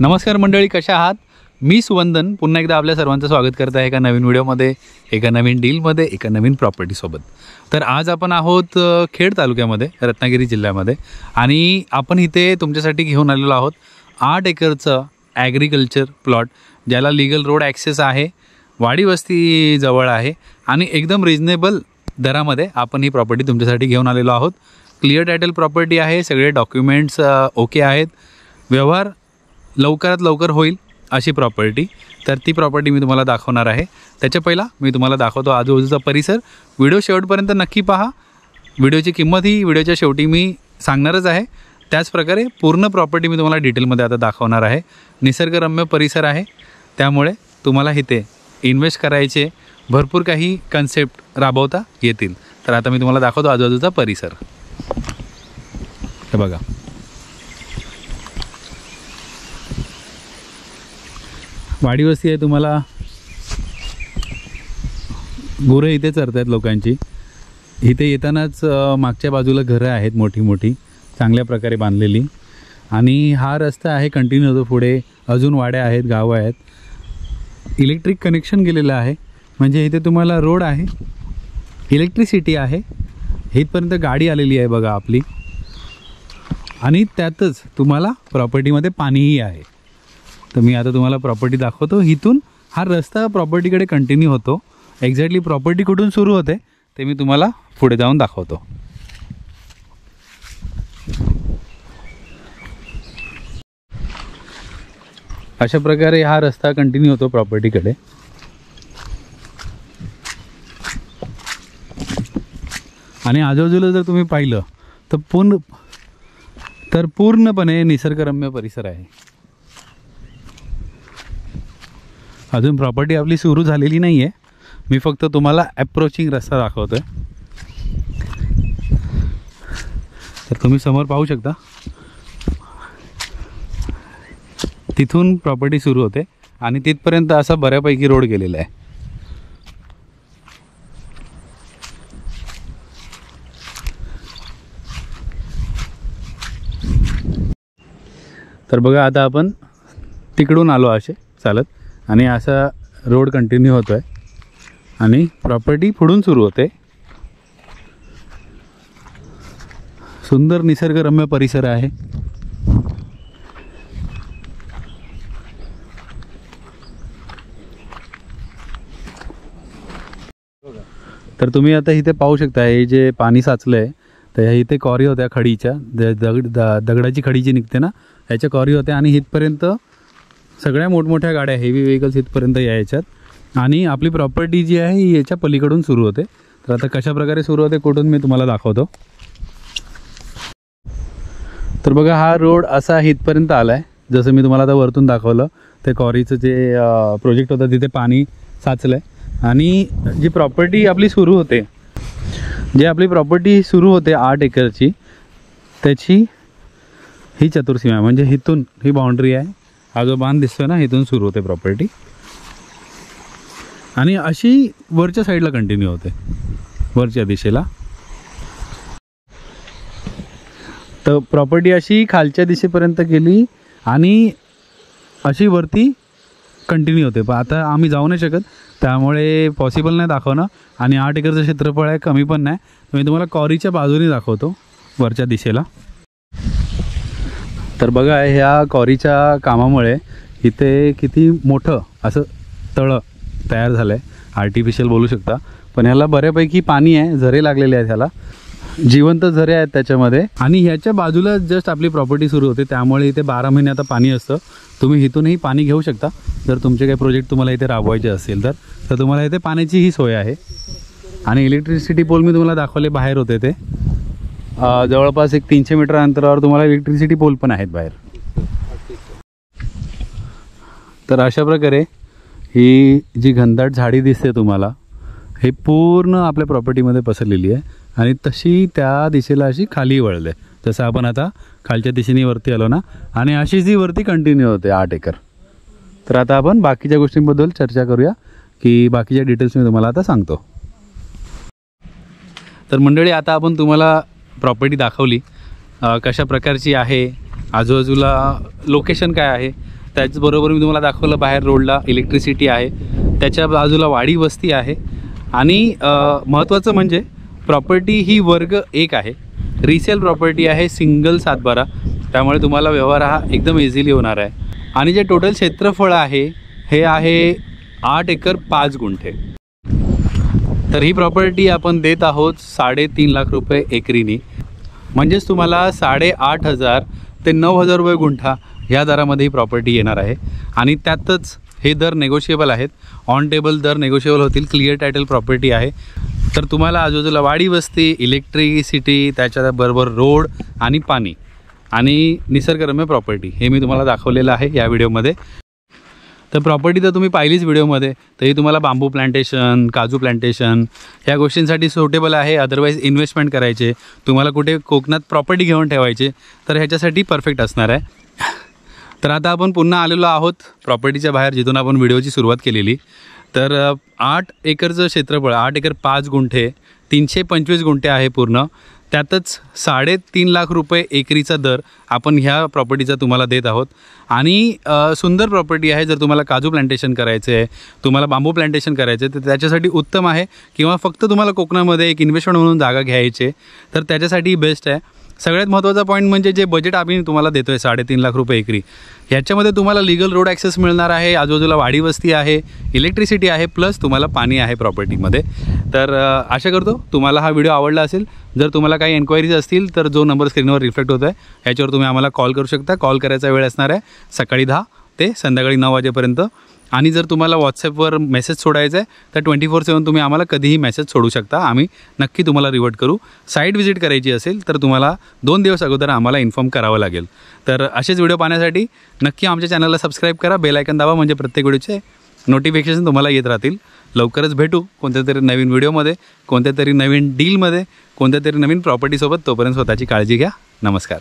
नमस्कार मंडळी, कशा आहात? मी सुवंदन पुन्हा एकदा आपल्या सर्वांचं स्वागत करत आहे एका नवीन व्हिडिओमध्ये, एका नवीन डीलमध्ये, एका नवीन प्रॉपर्टीसोबत. तर आज आपण आहोत खेड तालुक्यामध्ये, रत्नागिरी जिल्ह्यामध्ये, आणि आपण इथे तुमच्यासाठी घेऊन आलेलो आहोत 8 एकरचं ॲग्रिकल्चर प्लॉट, ज्याला लीगल रोड ॲक्सेस आहे, वाडी वस्ती जवळ आहे आणि एकदम रिजनेबल दरामध्ये आपण ही प्रॉपर्टी तुमच्यासाठी घेऊन आलेलो आहोत. क्लिअर टायटल प्रॉपर्टी आहे, सगळे डॉक्युमेंट्स ओके आहेत, व्यवहार लवकरात लवकर होईल अशी प्रॉपर्टी. तर ती प्रॉपर्टी मी तुम्हाला दाखवणार आहे. त्याच्या पहिला मी तुम्हाला दाखवतो आजूबाजूचा परिसर. व्हिडिओ शेवटपर्यंत नक्की पहा. व्हिडिओची किंमत ही व्हिडिओच्या शेवटी मी सांगणारच आहे. त्याचप्रकारे पूर्ण प्रॉपर्टी मी तुम्हाला डिटेलमध्ये आता दाखवणार आहे. निसर्गरम्य परिसर आहे, त्यामुळे तुम्हाला इथे इन्व्हेस्ट करायचे भरपूर काही कन्सेप्ट राबवता येतील. तर आता मी तुम्हाला दाखवतो आजूबाजूचा परिसर. हे बघा, वाडी वस्ती आहे. तुम्हाला गुरं इथे चरत आहेत लोकांची. इथे येतानाच मागच्या बाजूला घरं आहेत मोठी मोठी, चांगल्या प्रकारे बांधलेली, आणि हा रस्ता आहे कंटिन्यू होतो पुढे. अजून वाड्या आहेत, गावं आहेत. इलेक्ट्रिक कनेक्शन गेलेलं आहे, म्हणजे इथे तुम्हाला रोड आहे, इलेक्ट्रिसिटी आहे. इथपर्यंत गाडी आलेली आहे बघा आपली, आणि त्यातच तुम्हाला प्रॉपर्टीमध्ये पाणीही आहे. तर मी आता तुम्हाला प्रॉपर्टी दाखवतो. इथून हा रस्ता प्रॉपर्टीकडे कंटिन्यू होतो. एक्झॅक्टली प्रॉपर्टी कुठून सुरू होते ते मी तुम्हाला पुढे जाऊन दाखवतो. अशा प्रकारे हा रस्ता कंटिन्यू होतो प्रॉपर्टीकडे. आणि आजूबाजूला जर तुम्ही पाहिलं तर पूर्णपणे निसर्गरम्य परिसर आहे. अजून प्रॉपर्टी आपली सुरू झालेली नाही आहे. मी फक्त तुम्हाला अप्रोचिंग रस्ता दाखवतो आहे. तर तुम्ही समोर पाहू शकता, तिथून प्रॉपर्टी सुरू होते आणि तिथपर्यंत असा बऱ्यापैकी रोड गेलेला आहे. तर बघा, आता आपण तिकडून आलो असे चालत, आणि असा रोड कंटिन्यू होतो आहे आणि प्रॉपर्टी पुढून सुरू होते. सुंदर निसर्गरम्य परिसर आहे. तर तुम्ही आता इथे पाहू शकता, हे जे पाणी साचलं आहे तर इथे कॉरी होत्या खडीच्या, दगडाची खडी जी निघते ना, ह्याच्या कॉरी होत्या, आणि इथपर्यंत सगळ्या मोठमोठ्या गाड्या, हेवी व्हेकल्स इथपर्यंत यायच्यात. आणि आपली प्रॉपर्टी जी आहे ही याच्या पलीकडून सुरू होते. तर आता कशा प्रकारे सुरू होते कुठून मी तुम्हाला दाखवतो. तर बघा, हा रोड असा इथपर्यंत आला आहे. जसं मी तुम्हाला आता वरतून दाखवलं, ते कॉरीचं जे प्रोजेक्ट होतं तिथे पाणी साचलं आहे. आणि जी प्रॉपर्टी आपली सुरू होते, आपली प्रॉपर्टी सुरू होते 8 एकरची, त्याची ही चतुर्सीमा आहे. म्हणजे इथून ही बाउंड्री आहे, हा जो बांध दिसतोय ना, इथून सुरू होते प्रॉपर्टी, आणि अशी वरच्या साईडला कंटिन्यू होते, वरच्या दिशेला. तर प्रॉपर्टी अशी खालच्या दिशेपर्यंत गेली आणि अशी वरती कंटिन्यू होते. पण आता आम्ही जाऊ नाही शकत, त्यामुळे पॉसिबल नाही दाखवणं. आणि 8 एकरचं क्षेत्रफळ आहे, कमी पण नाही. मी तुम्हाला कॉरीच्या बाजूने दाखवतो, वरच्या दिशेला. तर बघा, ह्या कॉरीच्या कामामुळे इथे किती मोठं असं तळं तयार झालं आहे. आर्टिफिशियल बोलू शकता, पण ह्याला बऱ्यापैकी पाणी आहे, झरे लागलेले आहेत, ह्याला जिवंत झरे आहेत त्याच्यामध्ये. आणि ह्याच्या बाजूला जस्ट आपली प्रॉपर्टी सुरू होते, त्यामुळे इथे 12 महिने आता पाणी असतं. तुम्ही इथूनही पाणी घेऊ शकता जर तुमचे काही प्रोजेक्ट तुम्हाला इथे राबवायचे असेल तर तुम्हाला इथे पाण्याची ही सोय आहे. आणि इलेक्ट्रिसिटी पोल मी तुम्हाला दाखवले, बाहेर होते ते जवळपास एक 300 मीटर अंतरावर तुम्हाला इलेक्ट्रिसिटी पोल पण आहेत बाहेर. तर अशा प्रकारे ही जी घनदाट झाडी दिसते तुम्हाला, हे पूर्ण आपल्या प्रॉपर्टीमध्ये पसरलेली आहे, आणि तशी त्या दिशेला अशी खाली वळले. जसं आपण आता खालच्या दिशेने वरती आलो ना, आणि अशीच ही वरती कंटिन्यू होते 8 एकर. तर आता आपण बाकीच्या गोष्टींबद्दल चर्चा करूया, की बाकीच्या डिटेल्स मी तुम्हाला आता सांगतो. तर मंडळी, आता आपण तुम्हाला प्रॉपर्टी दाखवली, कशा प्रकारची आहे, आजूबाजूला लोकेशन काय आहे, त्याचबरोबर मी तुम्हाला दाखवलं बाहेर रोडला इलेक्ट्रिसिटी आहे, त्याच्या बाजूला वाडी वस्ती आहे आणि महत्त्वाचं म्हणजे प्रॉपर्टी ही वर्ग 1 आहे, रिसेल प्रॉपर्टी आहे, सिंगल सातबारा, त्यामुळे तुम्हाला व्यवहार हा एकदम इझिली होणार आहे. आणि जे टोटल क्षेत्रफळ आहे हे आहे 8 एकर 5 गुंठे. तर ही प्रॉपर्टी आपण देत आहोत 3.5 लाख रुपये एकरीनी, म्हणजेच तुम्हाला 8,500 ते 9,000 रुपये गुंठा ह्या दरामध्ये ही प्रॉपर्टी येणार आहे. आणि त्यातच हे दर नेगोशिएबल आहेत, ऑन टेबल दर नेगोशिएबल होतील, क्लिअर टायटल प्रॉपर्टी आहे. तर तुम्हाला आजूबाजूला वाडी वस्ती, इलेक्ट्रिसिटी, त्याच्याबरोबर रोड आणि पाणी आणि निसर्गरम्य प्रॉपर्टी हे मी तुम्हाला दाखवलेलं आहे या व्हिडिओमध्ये. तर प्रॉपर्टी तर तुम्ही पाहिलीच व्हिडिओमध्ये, तर ही तुम्हाला बांबू प्लांटेशन, काजू प्लांटेशन ह्या गोष्टींसाठी सुटेबल आहे. अदरवाईज इन्व्हेस्टमेंट करायचे, तुम्हाला कुठे कोकणात प्रॉपर्टी घेऊन ठेवायचे, तर ह्याच्यासाठी परफेक्ट असणार आहे. तर आता आपण पुन्हा आलेलो आहोत प्रॉपर्टीच्या बाहेर, जिथून आपण व्हिडिओची सुरुवात केलेली. तर 8 एकरचं क्षेत्रफळ, 8 एकर 5 गुंठे, 325 गुंठे आहे पूर्ण, त्यातच 3.5 लाख रुपये एकरीचा दर आपण ह्या प्रॉपर्टीचा तुम्हाला देत आहोत. आणि सुंदर प्रॉपर्टी आहे. जर तुम्हाला काजू प्लांटेशन करायचं आहे, तुम्हाला बांबू प्लांटेशन करायचं आहे, तर त्याच्यासाठी उत्तम आहे. किंवा फक्त तुम्हाला कोकणामध्ये एक इन्व्हेस्टमेंट म्हणून जागा घ्यायची आहे, तर त्याच्यासाठी बेस्ट आहे. सगळ्यात महत्त्वाचा पॉईंट म्हणजे जे बजेट आम्ही तुम्हाला देतो आहे 3.5 लाख रुपये एकरी, ह्याच्यामध्ये तुम्हाला लीगल रोड ॲक्सेस मिळणार आहे, आजूबाजूला वाडी वस्ती आहे, इलेक्ट्रिसिटी आहे, प्लस तुम्हाला पाणी आहे प्रॉपर्टीमध्ये. तर आशा करतो तुम्हाला हा व्हिडिओ आवडला असेल. जर तुम्हाला काही एन्क्वायरीज असतील तर जो नंबर स्क्रीनवर रिफ्लेक्ट होतो आहे ह्याच्यावर तुम्ही आम्हाला कॉल करू शकता. कॉल करायचा वेळ असणार आहे सकाळी 10 ते संध्याकाळी 9 वाजेपर्यंत. आणि जर तुम्हाला व्हॉट्सॲपवर मेसेज सोडायचा आहे तर 24/7 तुम्ही आम्हाला कधीही मेसेज सोडू शकता, आम्ही नक्की तुम्हाला रिवर्ट करू. साईट व्हिजिट करायची असेल तर तुम्हाला 2 दिवस अगोदर आम्हाला इन्फॉर्म करावं लागेल. तर असेच व्हिडिओ पाहण्यासाठी नक्की आमच्या चॅनलला सबस्क्राईब करा, बेल आयकन दाबा, म्हणजे प्रत्येक व्हिडिओचे नोटिफिकेशन तुम्हाला येत राहतील. लवकरच भेटू कोणत्या तरी नवीन व्हिडिओमध्ये, कोणत्या तरी नवीन डीलमध्ये, कोणत्या तरी नवीन प्रॉपर्टीसोबत. तोपर्यंत स्वतःची काळजी घ्या. नमस्कार.